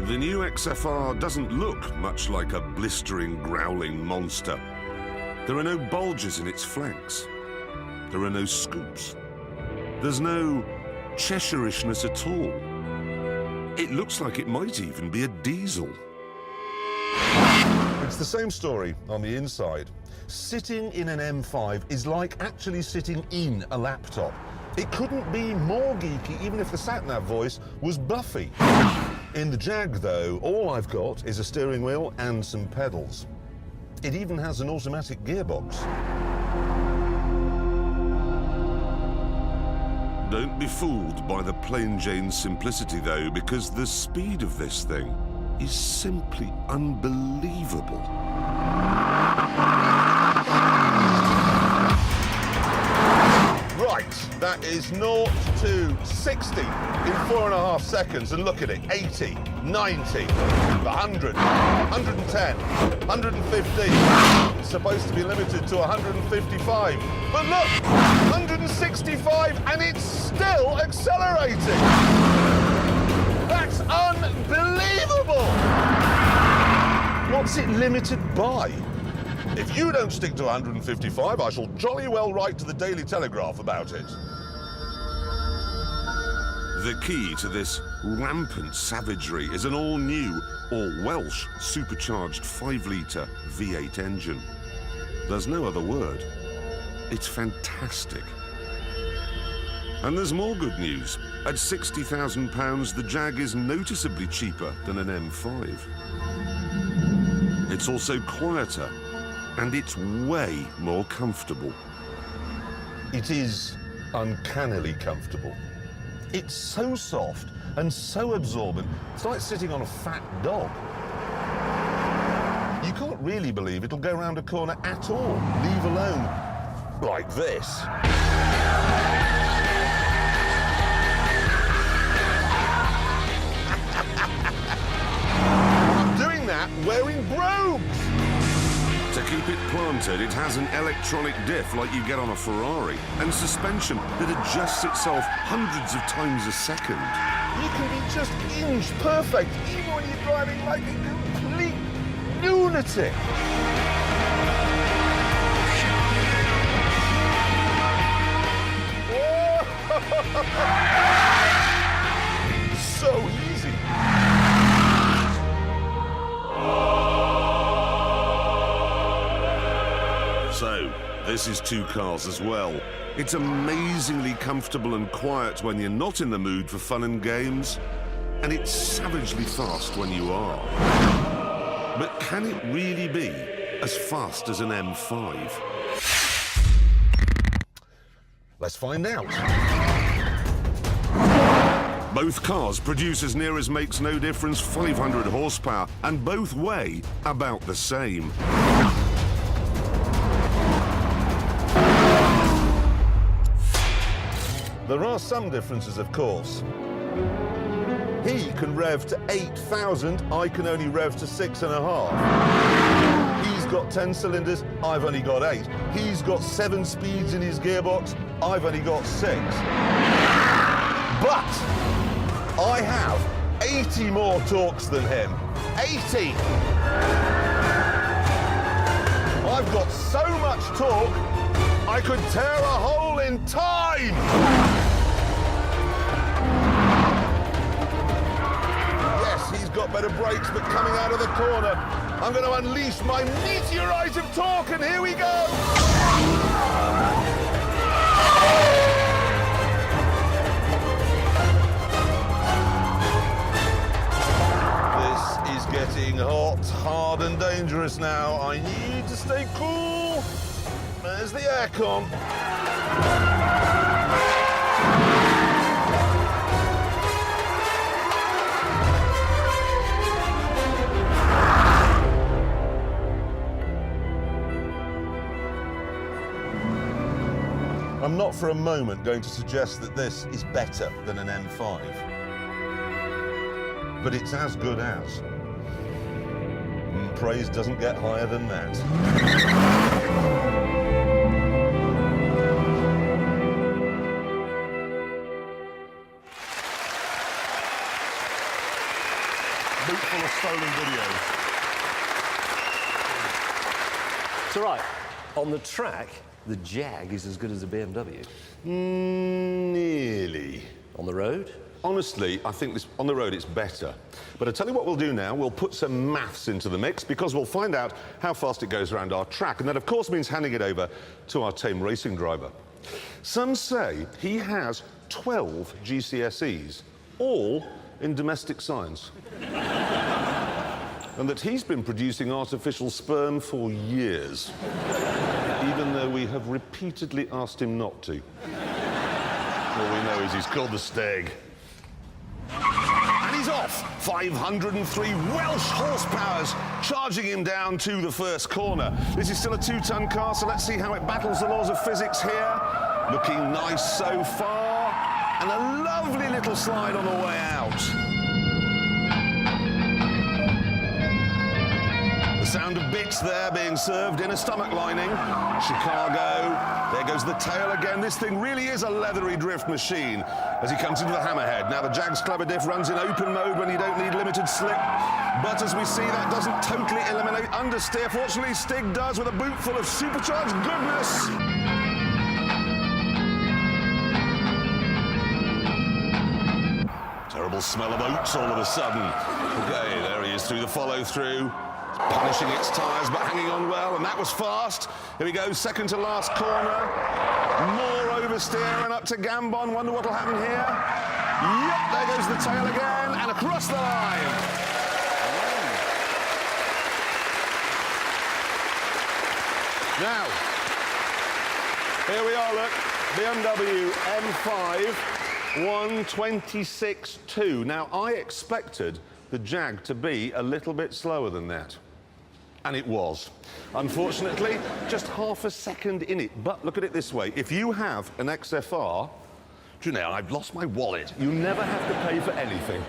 The new XFR doesn't look much like a blistering, growling monster. There are no bulges in its flanks. There are no scoops. There's no Cheshire-ishness at all. It looks like it might even be a diesel. It's the same story on the inside. Sitting in an M5 is like actually sitting in a laptop. It couldn't be more geeky even if the sat-nav voice was Buffy. In the Jag, though, all I've got is a steering wheel and some pedals. It even has an automatic gearbox. Don't be fooled by the plain Jane simplicity, though, because the speed of this thing is simply unbelievable. Right, that is 0 to 60 in 4.5 seconds, and look at it, 80, 90, 100, 110, 115. It's supposed to be limited to 155, but look, 165, and it's still accelerating. That's unbelievable. What's it limited by? If you don't stick to 155, I shall jolly well write to the Daily Telegraph about it. The key to this rampant savagery is an all-new, or Welsh, supercharged 5-litre V8 engine. There's no other word. It's fantastic. And there's more good news. At £60,000, the Jag is noticeably cheaper than an M5. It's also quieter, and it's way more comfortable. It is uncannily comfortable. It's so soft and so absorbent, it's like sitting on a fat dog. You can't really believe it'll go round a corner at all, leave alone like this. Doing that wearing brogues. To keep it planted, it has an electronic diff like you get on a Ferrari, and suspension that adjusts itself hundreds of times a second. You can be just inch perfect, even when you're driving like a complete lunatic. So easy. So, this is two cars as well. It's amazingly comfortable and quiet when you're not in the mood for fun and games, and it's savagely fast when you are. But can it really be as fast as an M5? Let's find out. Both cars produce as near as makes no difference 500 horsepower, and both weigh about the same. There are some differences, of course. He can rev to 8,000, I can only rev to 6.5. He's got 10 cylinders, I've only got 8. He's got 7 speeds in his gearbox, I've only got 6. But I have 80 more torques than him. 80! I've got so much torque, I could tear a hole in time! Yes, he's got better brakes, but coming out of the corner, I'm going to unleash my meteorite of torque, and here we go! This is getting hot, hard, and dangerous now. I need to stay cool. There's the aircon. I'm not for a moment going to suggest that this is better than an M5. But it's as good as. Praise doesn't get higher than that. boot full of stolen videos. It's all right. On the track, the Jag is as good as a BMW. Nearly. On the road? Honestly, I think on the road it's better. But I'll tell you what we'll do now. We'll put some maths into the mix because we'll find out how fast it goes around our track. And that, of course, means handing it over to our tame racing driver. Some say he has 12 GCSEs, all in domestic science. And that he's been producing artificial sperm for years, even though we have repeatedly asked him not to. All we know is he's called the Stag. And he's off! 503 Welsh horsepowers, charging him down to the first corner. This is still a 2-ton car, so let's see how it battles the laws of physics here. Looking nice so far, and a lovely little slide on the way out. The sound of bits there being served in a stomach lining. Chicago, there goes the tail again. This thing really is a leathery drift machine as he comes into the hammerhead. Now the Jag's clever diff runs in open mode when you don't need limited slip. But as we see, that doesn't totally eliminate understeer. Fortunately, Stig does with a boot full of supercharged goodness. Terrible smell of oats all of a sudden. Okay, there he is through the follow-through. Punishing its tyres, but hanging on well, and that was fast. Here we go, second to last corner. More oversteer and up to Gambon. Wonder what'll happen here. Yep, there goes the tail again, and across the line. Now, here we are, look. BMW M5, 1:26.2. Now, I expected the Jag to be a little bit slower than that. And it was. Unfortunately, just half a second in it. But look at it this way. If you have an XFR, do you know, I've lost my wallet. You never have to pay for anything.